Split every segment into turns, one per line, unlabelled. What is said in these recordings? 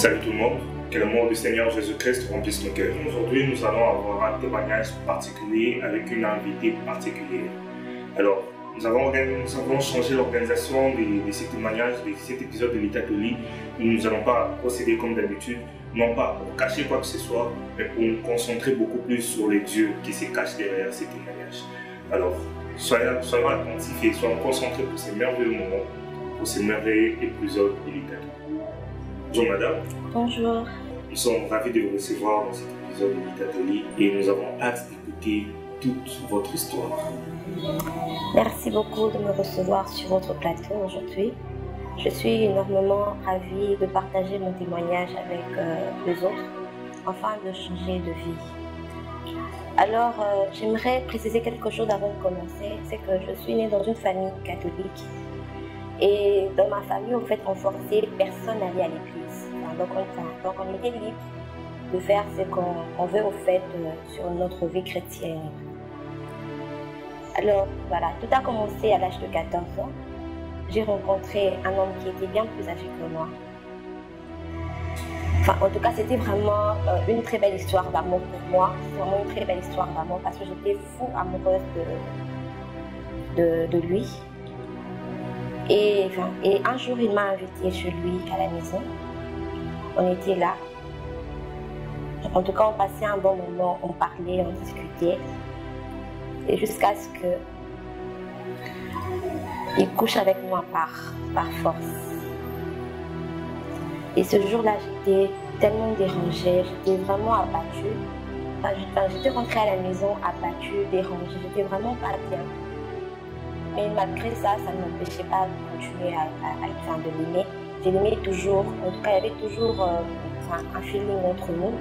Salut tout le monde, que l'amour du Seigneur Jésus-Christ remplisse nos cœurs. Aujourd'hui, nous allons avoir un témoignage particulier avec une invitée particulière. Alors, nous avons changé l'organisation de ces témoignages, de cet épisode de l'État catholique. Nous n'allons pas procéder comme d'habitude, non pas pour cacher quoi que ce soit, mais pour nous concentrer beaucoup plus sur les dieux qui se cachent derrière ces témoignages. Alors, soyons attentifs et soyons concentrés pour ces merveilleux moments, pour ces merveilleux épisodes de l'État catholique. Bonjour madame.
Bonjour.
Nous sommes ravis de vous recevoir dans cet épisode de l'État catholique et nous avons hâte d'écouter toute votre histoire.
Merci beaucoup de me recevoir sur votre plateau aujourd'hui. Je suis énormément ravie de partager mon témoignage avec les autres, afin de changer de vie. Alors, j'aimerais préciser quelque chose avant de commencer, c'est que je suis née dans une famille catholique. Et dans ma famille, en fait, on forçait personne à aller à l'église. Donc on était libre de faire ce qu'on veut, au fait, sur notre vie chrétienne. Alors, voilà, tout a commencé à l'âge de 14 ans. J'ai rencontré un homme qui était bien plus âgé que moi. Enfin, en tout cas, c'était vraiment une très belle histoire d'amour pour moi. C'est vraiment une très belle histoire d'amour parce que j'étais fou amoureuse de lui. Et un jour, il m'a invitée chez lui à la maison. On était là. En tout cas, on passait un bon moment, on parlait, on discutait. Et jusqu'à ce qu'il couche avec moi par force. Et ce jour-là, j'étais tellement dérangée, j'étais vraiment abattue. J'étais rentrée à la maison abattue, dérangée, j'étais vraiment pas bien. Mais malgré ça, ça ne m'empêchait pas de continuer de l'aimer. Je l'aimais toujours, en tout cas, il y avait toujours un feeling entre nous.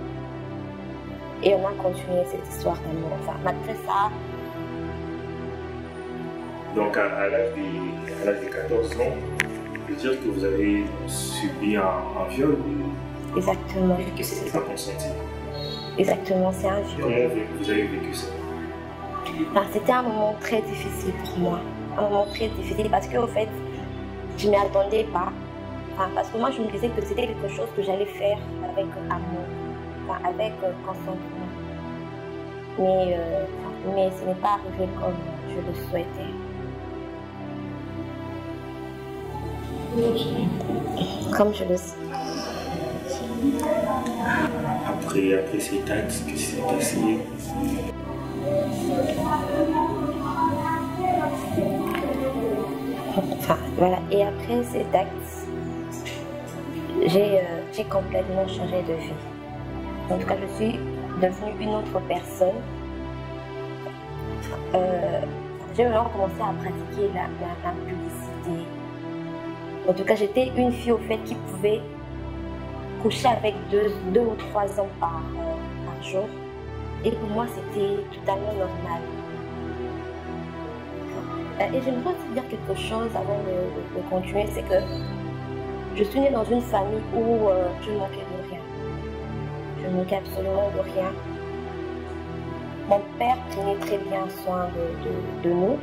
Et on a continué cette histoire d'amour. Enfin, malgré ça.
Donc, à l'âge de 14 ans, je veux dire que vous avez subi un viol.
Exactement.
Qu'est-ce que c'est pas consenti?
Exactement, c'est un viol.
Comment vous avez vécu ça?
C'était un moment très difficile pour moi. Un moment très difficile parce qu'au fait, je ne m'y attendais pas. Parce que moi, je me disais que c'était quelque chose que j'allais faire avec amour, avec consentement. Mais ce n'est pas arrivé comme je le souhaitais. Comme je le sais.
Après cet acte, qu'est-ce qui s'est passé?
Voilà. Et après cet acte, j'ai complètement changé de vie. En tout cas, je suis devenue une autre personne. J'ai vraiment commencé à pratiquer la publicité. En tout cas, j'étais une fille au fait qui pouvait coucher avec deux ou 3 hommes par jour. Et pour moi, c'était totalement normal. Et j'aimerais aussi dire quelque chose avant de continuer, c'est que je suis née dans une famille où je ne manquais de rien. Je ne manquais absolument de rien. Mon père prenait très bien soin de nous.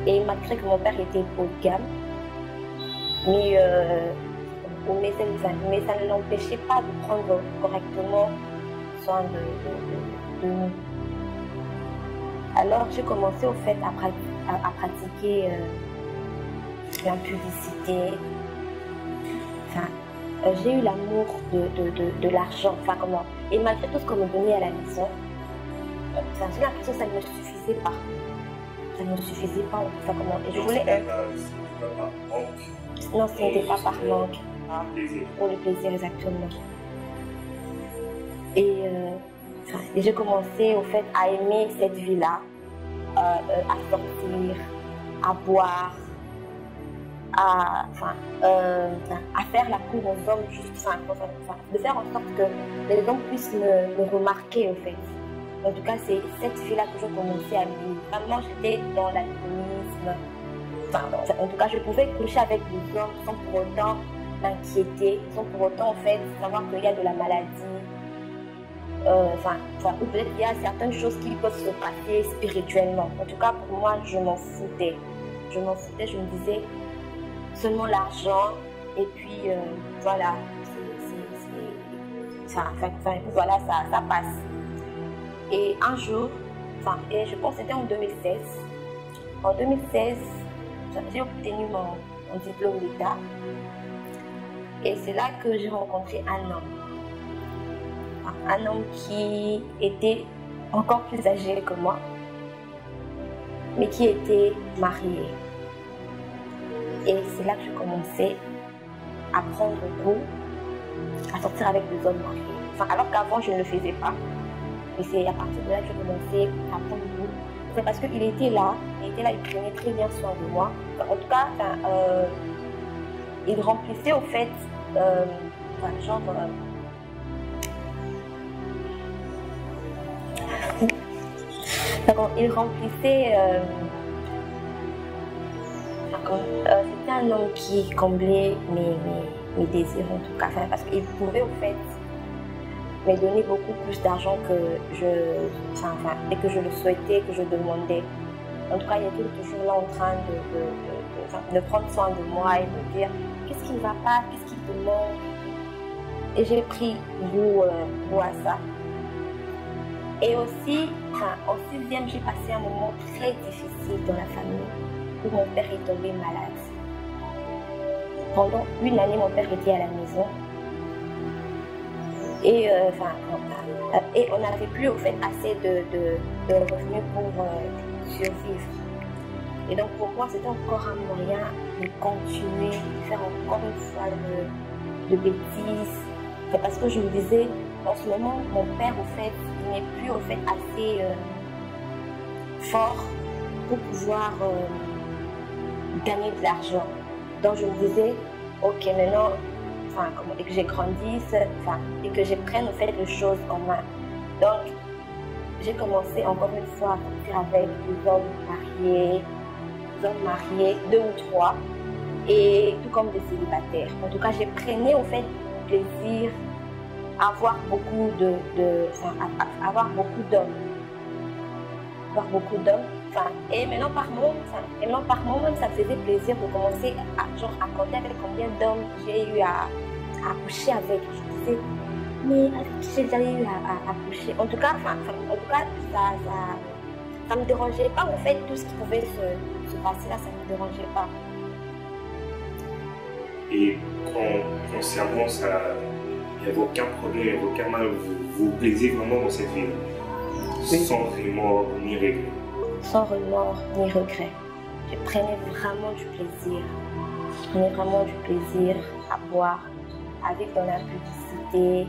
Et malgré que mon père était polygame, mais ça ne l'empêchait pas de prendre correctement soin de nous. Alors j'ai commencé au fait à pratiquer la publicité. J'ai eu l'amour de l'argent. Et malgré tout ce qu'on me donnait à la maison, j'ai l'impression que ça ne me suffisait pas. Ça ne me suffisait pas. Et je voulais Non, ce n'était pas par manque. Pour le plaisir, exactement. Et j'ai commencé au fait à aimer cette vie-là, à sortir, à boire, à faire la cour aux hommes, de faire en sorte que les hommes puissent me remarquer au fait. En tout cas, c'est cette vie-là que j'ai commencé à vivre. Vraiment, j'étais dans l'alcoolisme. En tout cas, je pouvais coucher avec des hommes sans pour autant m'inquiéter, sans pour autant en fait savoir qu'il y a de la maladie. Ou peut-être qu'il y a certaines choses qui peuvent se passer spirituellement. En tout cas, pour moi, je m'en foutais. Je me disais seulement l'argent et puis voilà, voilà, ça passe. Et un jour, et je pense que c'était en 2016. En 2016, j'ai obtenu mon diplôme d'État. Et c'est là que j'ai rencontré un homme. Un homme qui était encore plus âgé que moi, mais qui était marié. Et c'est là que j'ai commencé à prendre goût à sortir avec des hommes mariés. Alors qu'avant, je ne le faisais pas. Et c'est à partir de là que j'ai commencé à prendre goût. C'est parce qu'il était là, il prenait très bien soin de moi. En tout cas, il remplissait au fait, il remplissait, c'était un homme qui comblait mes désirs en tout cas, parce qu'il pouvait au fait me donner beaucoup plus d'argent que et que je le souhaitais, que je demandais. En tout cas, il était toujours là en train de prendre soin de moi et de me dire qu'est-ce qui ne va pas, qu'est-ce qui te manque. Et j'ai pris goût à ça. Et aussi, en 6e, j'ai passé un moment très difficile dans la famille où mon père est tombé malade. Pendant une année, mon père était à la maison. Et, et on n'avait plus au fait assez de revenus pour survivre. Et donc pour moi, c'était encore un moyen de continuer, de faire encore une fois de bêtises. C'est parce que je me disais, en ce moment, mon père, au fait, il n'est plus au fait assez fort pour pouvoir gagner de l'argent. Donc je me disais, ok, maintenant, et que j'ai grandisse, et que je prenne au fait les choses en main. Donc, j'ai commencé encore une fois à sortir avec des hommes mariés, 2 ou 3, et tout comme des célibataires. En tout cas, j'ai prenais au fait plaisir à avoir beaucoup avoir beaucoup d'hommes. Et maintenant par moment, ça me faisait plaisir de commencer à compter avec combien d'hommes j'ai eu à coucher avec. Je disais, mais avec qui j'ai déjà eu à coucher. En tout cas, ça me dérangeait pas. En fait, tout ce qui pouvait se passer là, ça me dérangeait pas.
Et concernant ça, il n'y avait aucun problème, il n'y avait aucun mal. Vous vous plaisiez vraiment dans cette vie, oui. Sans remords ni regrets.
Sans remords ni regrets. Je prenais vraiment du plaisir. Je prenais vraiment du plaisir à boire, à vivre dans la publicité,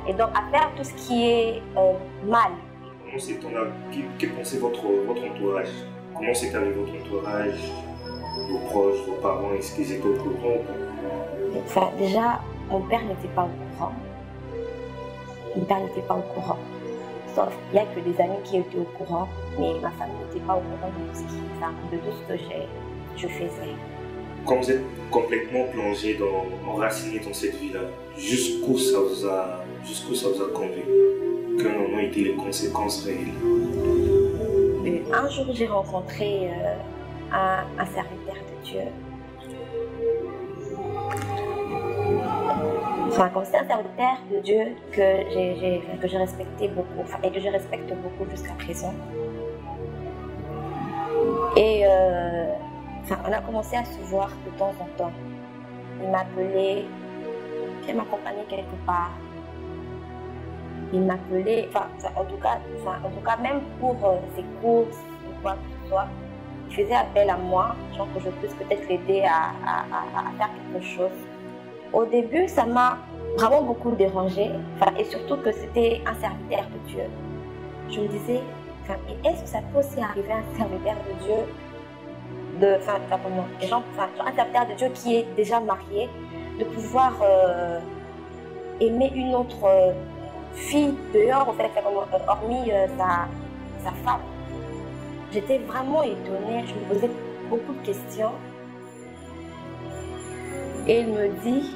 et donc à faire tout ce qui est mal.
Comment c'est ton âge? Que pensait votre entourage? Comment c'était avec votre entourage, vos proches, vos parents? Est-ce qu'ils étaient au courant?
Déjà, mon père n'était pas au courant. Mon père n'était pas au courant. Sauf il n'y a que des amis qui étaient au courant, mais ma famille n'était pas au courant de tout ce que je faisais.
Quand vous êtes complètement plongé, enraciné dans cette vie-là, jusqu'où ça vous a conduit? Quelles ont été les conséquences réelles?
Un jour, j'ai rencontré un serviteur de Dieu. C'est un serviteur de Dieu que je respectais beaucoup, et que je respecte beaucoup jusqu'à présent. Et on a commencé à se voir de temps en temps. Il m'appelait, puis m'accompagnait quelque part. Il m'appelait, en tout cas, même pour ses courses ou quoi que ce soit, il faisait appel à moi, genre que je puisse peut-être l'aider à faire quelque chose. Au début, ça m'a vraiment beaucoup dérangée, et surtout que c'était un serviteur de Dieu. Je me disais, est-ce que ça peut aussi arriver à un serviteur de Dieu, un serviteur de Dieu qui est déjà marié, de pouvoir aimer une autre fille dehors, en fait, hormis sa femme. J'étais vraiment étonnée, je me posais beaucoup de questions. Et il me dit,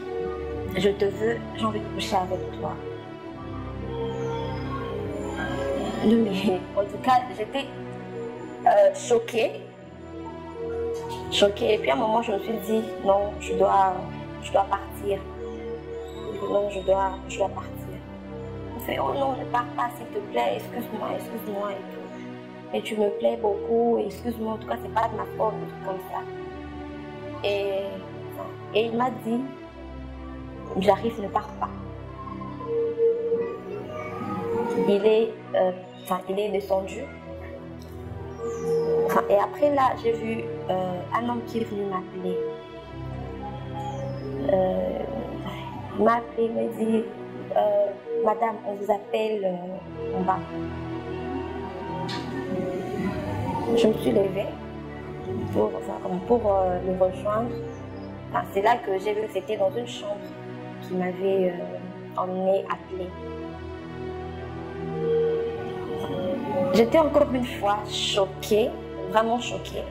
je te veux, j'ai envie de coucher avec toi. Non, mais en tout cas, j'étais choquée. Et puis à un moment, je me suis dit, non, je dois partir. non, je dois partir. Il fait, oh non, ne pars pas, s'il te plaît, excuse-moi, excuse-moi et tout. Et tu me plais beaucoup, excuse-moi, en tout cas, c'est pas de ma faute, un truc comme ça. Et il m'a dit, j'arrive, ne pars pas. Il est descendu. Et après là, j'ai vu un homme qui est venu m'appeler. Il m'a appelé, il m'a dit, Madame, on vous appelle en bas. Je me suis levée pour le rejoindre. C'est là que j'ai vu que c'était dans une chambre qui m'avait emmené appeler. J'étais encore une fois choquée, vraiment choquée.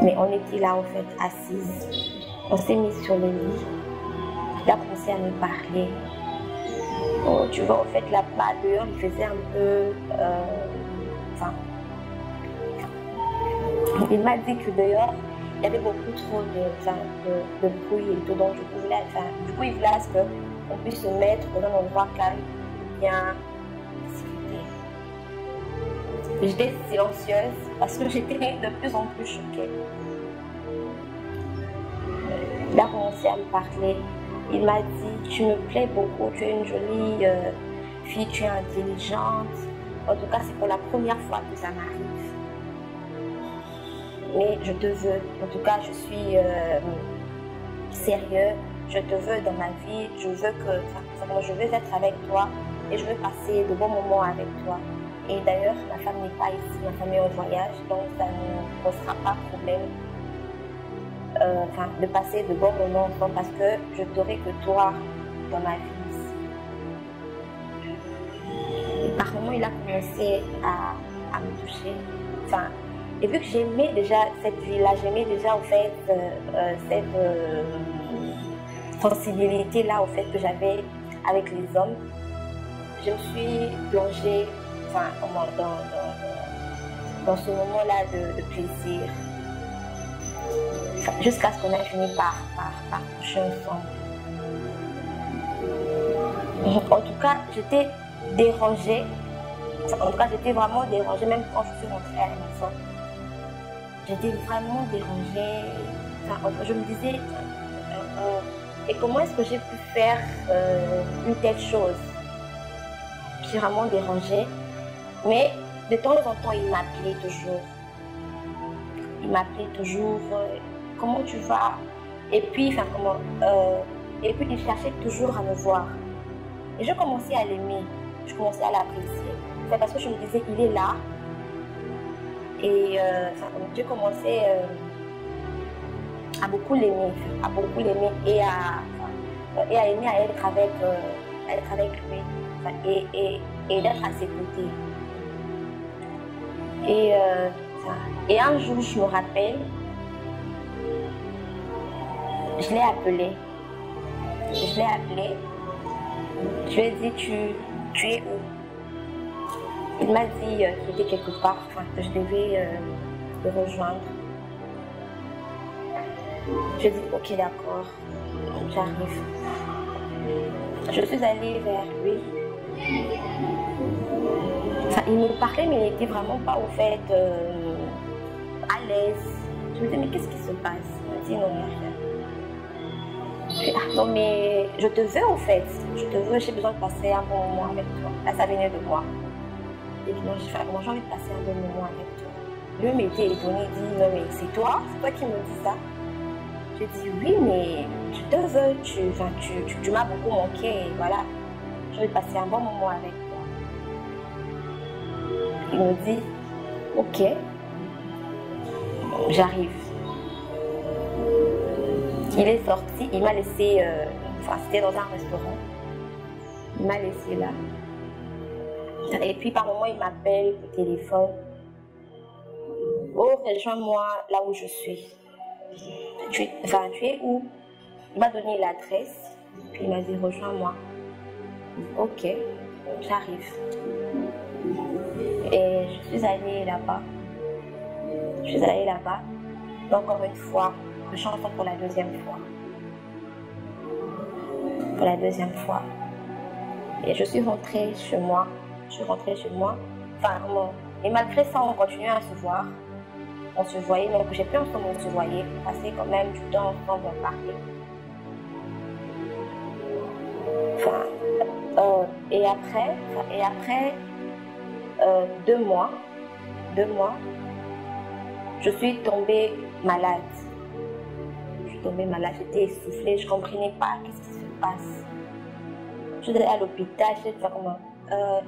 Mais on était là en fait assises. On s'est mis sur le lit. Il a commencé à me parler. Oh, tu vois, en fait, là-bas, dehors, il faisait un peu... il m'a dit que dehors, il y avait beaucoup trop de bruit et tout. Donc, du coup, il voulait à ce qu'on puisse se mettre dans un endroit calme, bien discuter. J'étais silencieuse parce que j'étais de plus en plus choquée. Il a commencé à me parler. Il m'a dit, tu me plais beaucoup, tu es une jolie fille, tu es intelligente. En tout cas, c'est pour la première fois que ça m'arrive. Mais je te veux. En tout cas, je suis sérieux. Je te veux dans ma vie. Je veux être avec toi et je veux passer de bons moments avec toi. Et d'ailleurs, ma femme n'est pas ici, ma femme est en voyage, donc ça ne posera pas problème. De passer de bons moments ensemble parce que je n'aurai que toi dans ma vie ici. Et par moments, il a commencé à me toucher. Et vu que j'aimais déjà cette vie-là, j'aimais déjà en fait cette sensibilité-là en fait que j'avais avec les hommes, je me suis plongée dans ce moment-là de plaisir. Jusqu'à ce qu'on ait fini par coucher ensemble. En tout cas, j'étais dérangée. En tout cas, j'étais vraiment dérangée, même quand je suis rentrée à la maison. J'étais vraiment dérangée. Je me disais, et comment est-ce que j'ai pu faire une telle chose? J'ai vraiment dérangée. Mais de temps en temps, il m'appelait toujours. Il m'appelait toujours. Comment tu vas? Et puis, il cherchait toujours à me voir. Et je commençais à l'aimer, je commençais à l'apprécier. C'est parce que je me disais, il est là. Et je commençais à beaucoup l'aimer, et à aimer à être avec lui, et d'être à ses côtés. Et un jour, je me rappelle, je l'ai appelé. Je lui ai dit, tu es où? Il m'a dit qu'il était quelque part, que je devais le rejoindre. Je dis, ok, d'accord, j'arrive. Je suis allée vers lui. Il me parlait, mais il n'était vraiment pas au fait à l'aise. Je me disais, mais qu'est-ce qui se passe? Il me dit, non, rien. Non, mais je te veux au fait. Je te veux, j'ai besoin de passer un bon moment avec toi. Là, ça venait de moi. Et puis, non, j'ai envie de passer un bon moment avec toi. Lui m'était étonné, il dit, non, mais c'est toi qui me dis ça. J'ai dit, oui, mais je te veux, tu m'as beaucoup manqué, et voilà. Je vais passer un bon moment avec toi. Il me dit, ok, j'arrive. Il est sorti, il m'a laissé, c'était dans un restaurant, il m'a laissé là. Et puis par moment, il m'appelle au téléphone. Oh, rejoins-moi là où je suis. Tu es où? Il m'a donné l'adresse, puis il m'a dit, rejoins-moi. Ok, j'arrive. Et je suis allée là-bas. Encore une fois, je chante pour la deuxième fois. pour la deuxième fois. Et je suis rentrée chez moi. Enfin, et malgré ça, on continuait à se voir. On se voyait, donc j'ai plus ensemble, on se voyait, on passait quand même du temps ensemble, on parlait. Et après 2 mois, je suis tombée malade. J'étais essoufflée, je ne comprenais pas qu'est-ce qui se passe. Je suis allée à l'hôpital,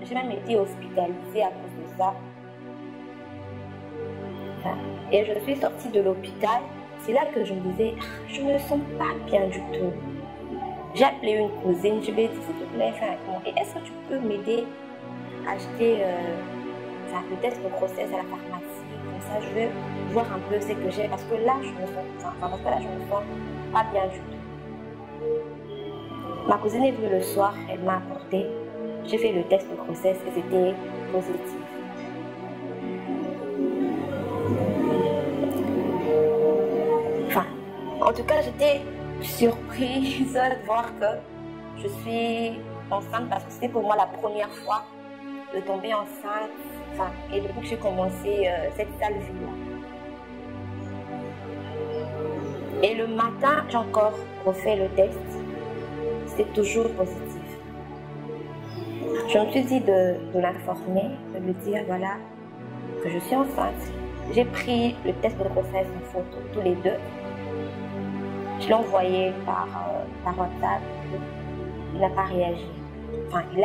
j'ai même été hospitalisée à cause de ça. Et je suis sortie de l'hôpital, c'est là que je me disais, je ne me sens pas bien du tout. J'ai appelé une cousine, je lui ai dit, s'il te plaît, et est-ce que tu peux m'aider à acheter le test de grossesse à la pharmacie? Comme ça, je vais voir un peu ce que j'ai, parce que là, je me sens pas bien du tout. Ma cousine est venue le soir, elle m'a apporté, j'ai fait le test de grossesse et c'était positif. En tout cas, j'étais surprise de voir que je suis enceinte parce que c'était pour moi la première fois de tomber enceinte. Et depuis que j'ai commencé cette sale vie-là. Et le matin, j'ai encore refait le test. C'est toujours positif. Je me suis dit de l'informer, de lui dire voilà que je suis enceinte. J'ai pris le test de grossesse en photo, tous les deux. Je l'ai envoyé par WhatsApp. Il n'a pas réagi. Enfin, il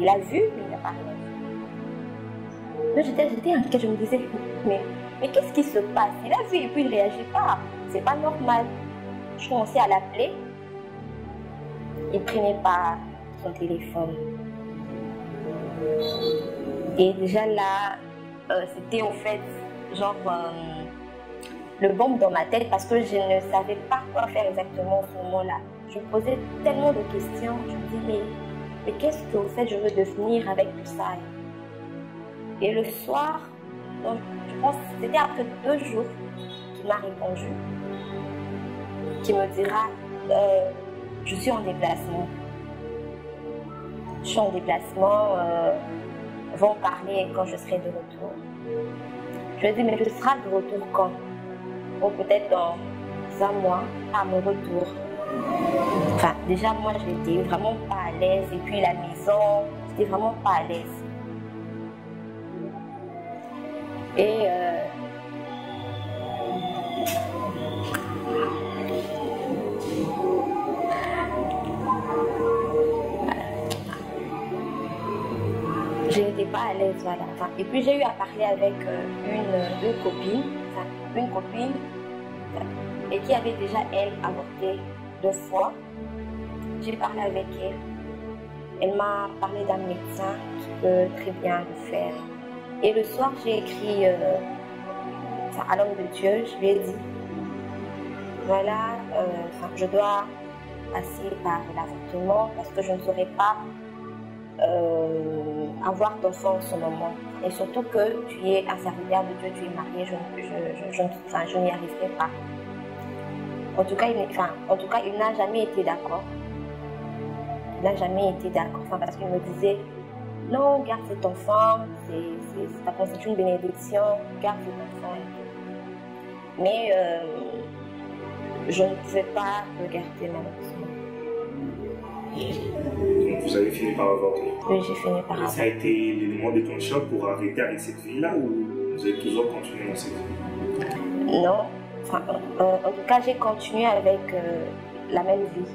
a vu, mais il n'a pas réagi. Mais j'étais inquiète, je me disais, mais qu'est-ce qui se passe? Il a vu et puis il ne réagit pas. C'est pas normal. Je commençais à l'appeler. Il ne prenait pas son téléphone. Et déjà là, c'était au fait, genre, le bombe dans ma tête parce que je ne savais pas quoi faire exactement à ce moment-là. Je me posais tellement de questions. Je me disais, mais qu'est-ce que au fait je veux devenir avec tout ça? Et le soir, donc, je pense que c'était après 2 jours qu'il m'a répondu, qui me dira, je suis en déplacement. Je suis en déplacement, vont parler quand je serai de retour. Je lui ai dit, mais tu seras de retour quand? Ou peut-être dans 1 mois, à mon retour. Enfin, déjà, moi, j'étais vraiment pas à l'aise. Et puis, la maison, j'étais vraiment pas à l'aise. Et je n'étais pas à l'aise, voilà. Enfin, et puis, j'ai eu à parler avec une copine. Et qui avait déjà, elle, avorté 2 fois. J'ai parlé avec elle. Elle m'a parlé d'un médecin qui peut très bien le faire. Et le soir, j'ai écrit à l'homme de Dieu, je lui ai dit, voilà, je dois passer par l'avortement parce que je ne saurais pas avoir d'enfant en ce moment. Et surtout que tu es un serviteur de Dieu, tu es marié, je n'y arriverai pas. En tout cas, il n'a jamais été d'accord. Parce qu'il me disait, non, garde cet enfant, ça constitue une bénédiction, garde cet enfant. Mais je ne pouvais pas le garder malheureusement.
Donc vous avez fini par avorter?
Oui, j'ai fini par avorter.
Ça a été l'élément déclencheur pour arrêter avec cette vie-là ou vous avez toujours continué dans cette vie?
Non. En tout cas, j'ai continué avec la même vie.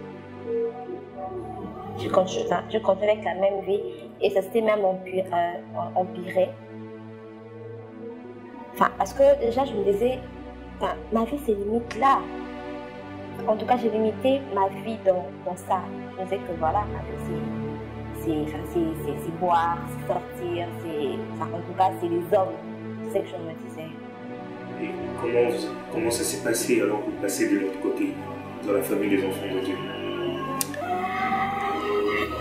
J'ai continué avec la même vie et ça s'était même empiré. Parce que déjà, je me disais, ma vie, c'est limite là. En tout cas, j'ai limité ma vie dans ça. Je me disais que voilà, ma vie, c'est boire, c'est sortir, en tout cas, c'est les hommes. C'est ce que je me disais.
Et comment ça s'est passé alors que vous passez de l'autre côté, dans la famille des enfants de Dieu?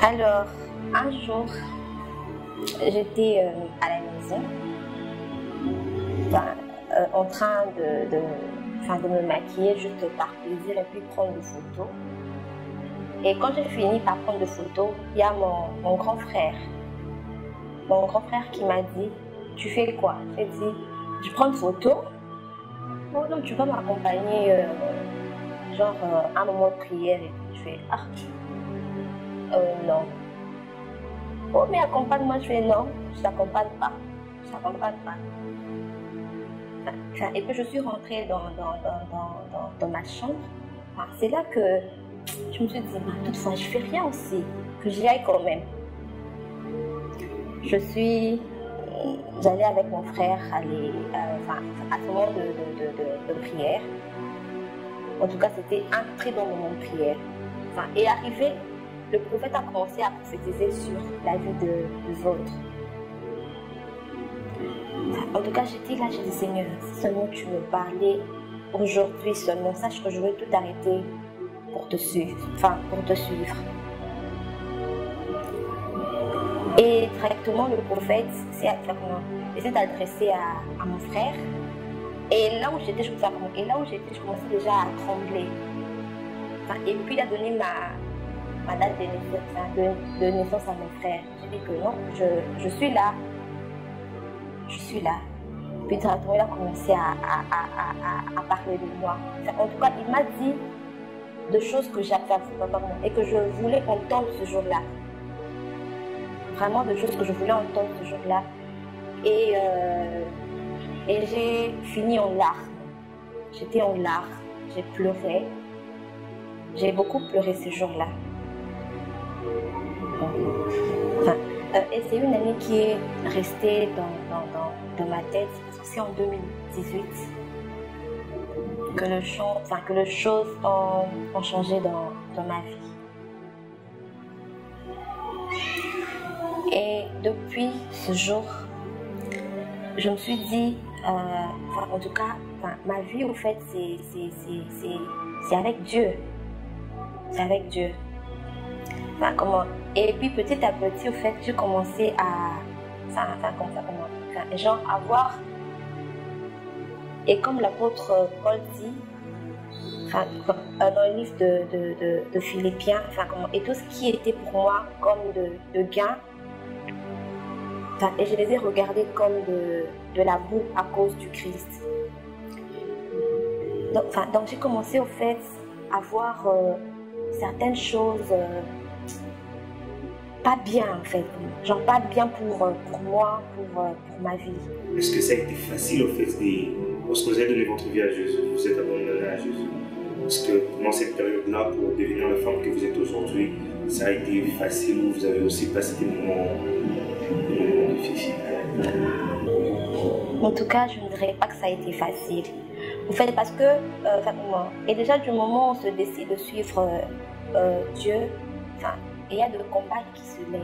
Alors, un jour, j'étais à la maison, en train de, de me maquiller juste par plaisir et puis prendre des photos. Et quand j'ai fini par prendre des photos, il y a mon grand frère. Mon grand frère qui m'a dit, tu fais quoi? J'ai dit, je prends une photo. Oh non, tu vas m'accompagner, genre un moment de prière. Et je fais, non. Oh, mais accompagne-moi. Je fais, non, je t'accompagne pas. Je t'accompagne pas. Et puis je suis rentrée dans ma chambre. Enfin, c'est là que je me suis dit, toutefois, je fais rien aussi, que j'y aille quand même. J'allais avec mon frère aller, à ce moment de prière. En tout cas, c'était un très bon moment de prière. Enfin, et arrivé, le prophète a commencé à prophétiser sur la vie des autres. En tout cas, j'étais là, j'ai dit, Seigneur, si seulement tu me parlais aujourd'hui seulement, sache que je vais tout arrêter pour te suivre. Et directement, le prophète s'est adressé à mon frère. Et là où j'étais, je commençais déjà à trembler. Enfin, et puis, il a donné ma date de naissance à mon frère. J'ai dit que non, je suis là. Je suis là. Puis directement, il a commencé à parler de moi. Enfin, en tout cas, il m'a dit de choses que j'avais et que je voulais entendre ce jour-là. Vraiment de choses que je voulais entendre ce jour-là. Et j'ai fini en larmes. J'étais en larmes. J'ai pleuré. J'ai beaucoup pleuré ce jour-là. Enfin, et c'est une année qui est restée dans ma tête. C'est en 2018 que les choses ont changé dans ma vie. Et depuis ce jour, je me suis dit, en tout cas, ma vie, au fait, c'est avec Dieu. C'est avec Dieu. Enfin, comment? Et puis petit à petit, au fait, j'ai commencé à voir. Et comme l'apôtre Paul dit, dans le livre de Philippiens, et tout ce qui était pour moi comme de gain, et je les ai regardés comme de la boue à cause du Christ. Donc j'ai commencé au fait à voir certaines choses pas bien en fait, genre pas bien pour moi, pour ma vie.
Est-ce que ça a été facile au fait lorsque vous avez donné votre vie à Jésus, vous êtes abandonné à Jésus? Est-ce que pendant cette période-là, pour devenir la femme que vous êtes aujourd'hui, ça a été facile ou vous avez aussi passé des moments difficiles?
En tout cas, je ne dirais pas que ça a été facile. En fait, parce que, et déjà du moment où on se décide de suivre Dieu, il y a des combats qui se lèvent.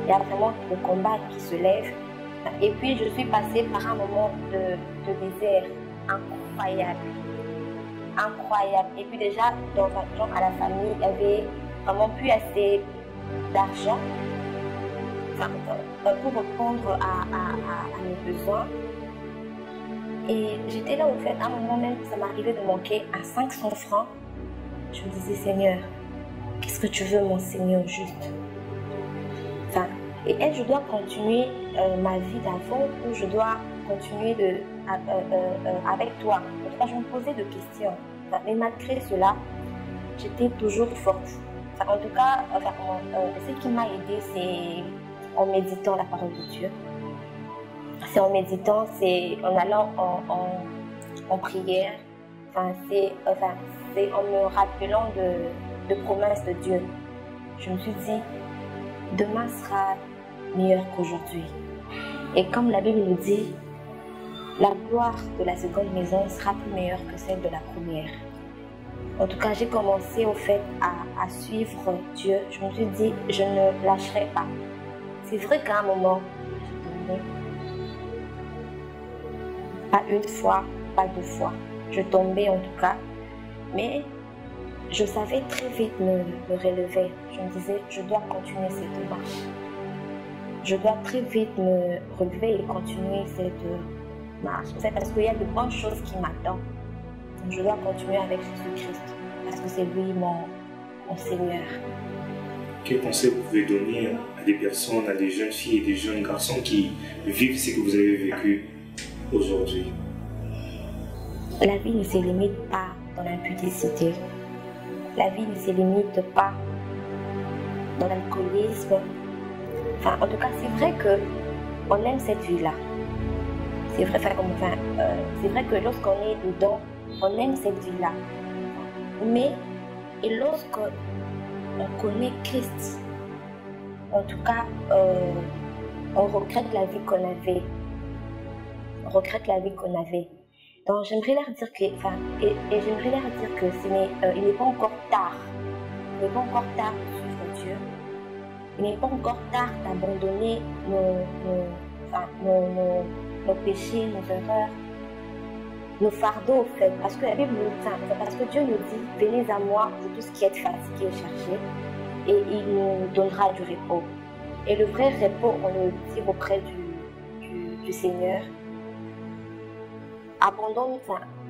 Il y a vraiment des combats qui se lèvent. Et puis, je suis passée par un moment de désert incroyable. Incroyable. Et puis déjà, à la famille, il n'y avait vraiment plus assez d'argent pour répondre à mes besoins. Et j'étais là, au fait, à un moment même, ça m'arrivait de manquer à 500 francs. Je me disais, Seigneur, qu'est-ce que tu veux m'enseigner au juste? Et est-ce que je dois continuer ma vie d'avant ou je dois continuer avec toi? En tout cas, je me posais des questions. Mais malgré cela, j'étais toujours forte. En tout cas, ce qui m'a aidée, c'est en méditant la parole de Dieu. C'est en méditant, c'est en allant en prière. C'est en me rappelant de promesses de Dieu. Je me suis dit, demain sera meilleur qu'aujourd'hui. Et comme la Bible nous dit, la gloire de la seconde maison sera plus meilleure que celle de la première. En tout cas, j'ai commencé au fait à suivre Dieu. Je me suis dit, je ne lâcherai pas. C'est vrai qu'à un moment, je tombais. Pas une fois, pas deux fois. Je tombais en tout cas. Mais je savais très vite me relever. Je me disais, je dois continuer cette marche. Je dois très vite me relever et continuer cette marche. C'est parce qu'il y a de bonnes choses qui m'attendent. Je dois continuer avec Jésus-Christ. Parce que c'est lui mon Seigneur.
Quel conseil vous pouvez donner à des personnes, à des jeunes filles et des jeunes garçons qui vivent ce que vous avez vécu aujourd'hui?
La vie ne se limite pas dans l'impudicité. La vie ne se limite pas dans l'alcoolisme. Enfin, en tout cas, c'est vrai qu'on aime cette vie-là. C'est vrai, c'est vrai que lorsqu'on est dedans, on aime cette vie-là. Mais, et lorsque on connaît Christ, en tout cas, on regrette la vie qu'on avait. On regrette la vie qu'on avait. Donc j'aimerais leur dire que, j'aimerais leur dire que il n'est pas encore tard. Il n'est pas encore tard de suivre Dieu. Il n'est pas encore tard d'abandonner nos péchés, nos erreurs, nos fardeaux au fait. Parce que la Bible parce que Dieu nous dit, venez à moi, vous tous qui êtes fatigués et chargés, et il nous donnera du repos. Et le vrai repos, on le tire auprès du Seigneur.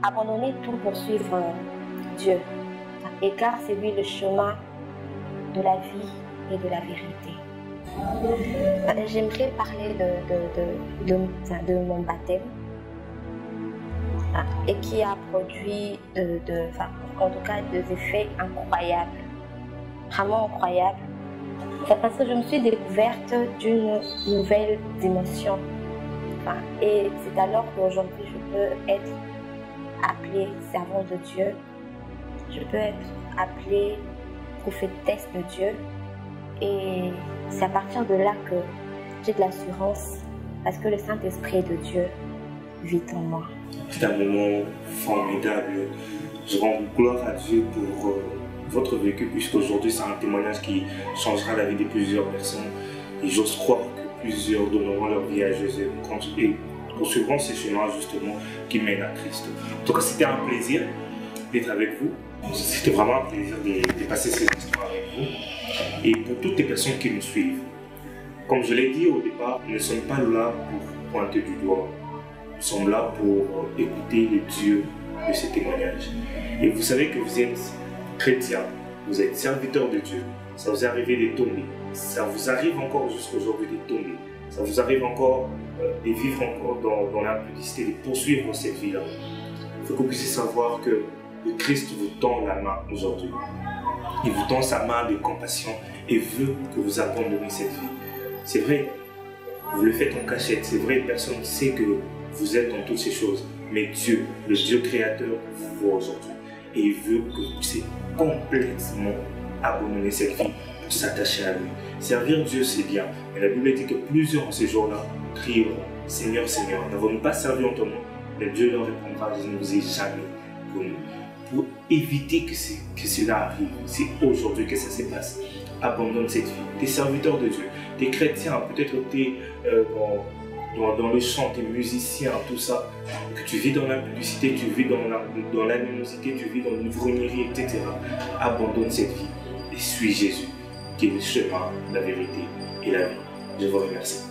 Abandonnez tout pour suivre Dieu, et car c'est lui le chemin de la vie et de la vérité. J'aimerais parler de mon baptême, et qui a produit en tout cas des effets incroyables, vraiment incroyables. C'est parce que je me suis découverte d'une nouvelle dimension. Et c'est alors qu'aujourd'hui je peux être appelée servante de Dieu, je peux être appelée prophétesse de Dieu, et c'est à partir de là que j'ai de l'assurance parce que le Saint-Esprit de Dieu vit en moi.
C'est un moment formidable. Je rends gloire à Dieu pour votre vécu, puisqu'aujourd'hui c'est un témoignage qui changera la vie de plusieurs personnes, et j'ose croire que plusieurs donneront leur vie à Jésus et poursuivront ces chemins justement qui mènent à Christ. En tout cas, c'était un plaisir d'être avec vous. C'était vraiment un plaisir de passer ces instants avec vous. Et pour toutes les personnes qui nous suivent, comme je l'ai dit au départ, nous ne sommes pas là pour pointer du doigt. Nous sommes là pour écouter le Dieu de ces témoignages. Et vous savez que vous êtes chrétien, vous êtes serviteur de Dieu. Ça vous est arrivé de tomber. Ça vous arrive encore jusqu'à aujourd'hui de tomber. Ça vous arrive encore de vivre encore dans l'impudicité, de poursuivre cette vie-là. Il faut que vous puissiez savoir que le Christ vous tend la main aujourd'hui. Il vous tend sa main de compassion et veut que vous abandonniez cette vie. C'est vrai, vous le faites en cachette. C'est vrai, personne ne sait que vous êtes dans toutes ces choses. Mais Dieu, le Dieu créateur, vous voit aujourd'hui. Et il veut que vous puissiez complètement abandonner cette vie pour s'attacher à lui. Servir Dieu, c'est bien. Mais la Bible dit que plusieurs en ces jours-là crieront, Seigneur, Seigneur, n'avons-nous pas servi en ton nom? Mais Dieu leur répondra, je ne vous ai jamais connu. Pour éviter que cela arrive, c'est aujourd'hui que ça se passe. Abandonne cette vie. T'es serviteur de Dieu, t'es chrétien, peut-être t'es dans le chant, t'es musicien, tout ça. Que tu vis dans l'impudicité, tu vis dans l'animosité, tu vis dans l'ivrognerie, etc. Abandonne cette vie et suis Jésus, qui est le chemin, la vérité et la vie. Je vous remercie.